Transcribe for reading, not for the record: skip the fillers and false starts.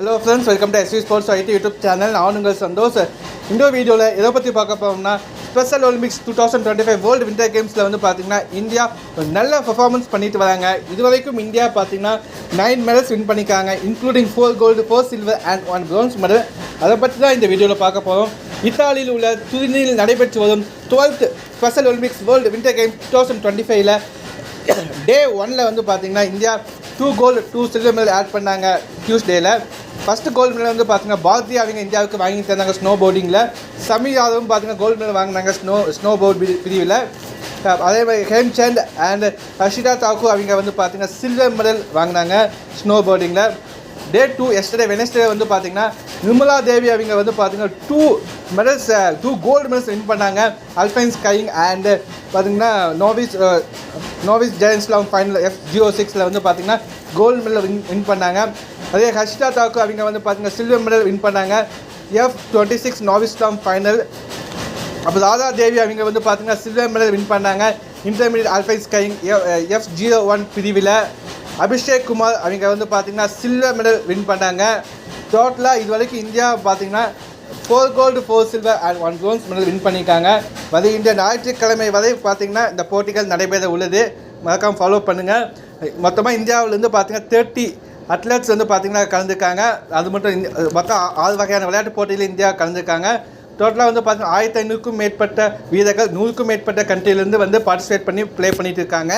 Hello friends, welcome to SV Sports IT YouTube channel. நான் உங்கள் சந்தோஷ். இந்த வீடியோவில் எதை பற்றி பார்க்க போகிறோம்னா ஸ்பெஷல் ஒலிம்பிக்ஸ் 2025 வேர்ல்டு வின்டர் கேம்ஸில் வந்து பார்த்திங்கன்னா இந்தியா ஒரு நல்ல பர்ஃபார்மன்ஸ் பண்ணிட்டு வராங்க. இது வரைக்கும் இந்தியா பார்த்திங்கன்னா 9 மெடல்ஸ் வின் பண்ணிக்காங்க, including 4 gold 4 silver and 1 bronze medal. அதை பற்றி தான் இந்த வீடியோவில் பார்க்க போகிறோம். இத்தாலியில் உள்ள துரினில் நடைபெற்று வரும் 12th special Olympics world winter games 2025ல் டே 1ல் வந்து பார்த்திங்கன்னா India 2 gold 2 silver medal add பண்ணாங்க டியூஸ்டேயில். ஃபஸ்ட்டு கோல்டு மெடல் வந்து பார்த்திங்கன்னா பாரதி அவங்க இந்தியாவுக்கு வாங்கி தந்தாங்க ஸ்னோ போர்டிங்கில். சமி யாதவும் பார்த்திங்கன்னா கோல்டு மெடல் வாங்கினாங்க ஸ்னோ போர்டு பிரிவில். அதே மாதிரி ஹேம்சந்த் அண்ட் ஹர்ஷிதா தாக்கூர் அவங்க வந்து பார்த்திங்கன்னா சில்வர் மெடல் வாங்கினாங்க ஸ்னோ போர்டிங்கில். டே 2 வெனஸ்டே வந்து பார்த்திங்கன்னா நிர்மலா தேவி அவங்க வந்து பார்த்திங்கன்னா 2 கோல்டு மெடல்ஸ் வின் பண்ணாங்க. அல்பைன் ஸ்கையிங் அண்ட் பார்த்திங்கன்னா நோவிஸ் ஜெயன்ஸ்லாம் ஃபைனல் F06 வந்து பார்த்திங்கன்னா கோல்டு மெடல் வின் பண்ணாங்க. அதே ஹர்ஷிதா தாக்கூர் அவங்க வந்து பார்த்திங்கன்னா சில்வர் மெடல் வின் பண்ணாங்க F26 நோவிஸ்லாம் ஃபைனல். அப்போ ராதா தேவி அவங்க வந்து பார்த்திங்கன்னா சில்வர் மெடல் வின் பண்ணாங்க இன்டர்மீடியட் அல்பைன் ஸ்கையிங் F01 பிரிவில். அபிஷேக் குமார் அவங்க வந்து பார்த்திங்கன்னா சில்வர் மெடல் வின் பண்ணாங்க. டோட்டலாக இது வரைக்கும் இந்தியா பார்த்திங்கன்னா 4 gold 4 silver and 1 bronze medal win பண்ணியிருக்காங்க. வருகின்ற ஞாயிற்றுக்கிழமை வரை பார்த்திங்கன்னா இந்த போட்டிகள் நடைபெற உள்ளது. மறக்காமல் ஃபாலோ பண்ணுங்கள். மொத்தமாக இந்தியாவிலேருந்து பார்த்திங்கன்னா 30 அத்லெட்ஸ் வந்து பார்த்திங்கன்னா கலந்துருக்காங்க. அது மட்டும் மொத்தம் 6 வகையான விளையாட்டு போட்டியில் இந்தியா கலந்துருக்காங்க. டோட்டலாக வந்து பார்த்திங்கன்னா 1500க்கும் மேற்பட்ட வீரர்கள் 100க்கும் மேற்பட்ட கண்ட்ரிலேருந்து வந்து பார்ட்டிசிபேட் பண்ணி ப்ளே பண்ணிகிட்டு இருக்காங்க.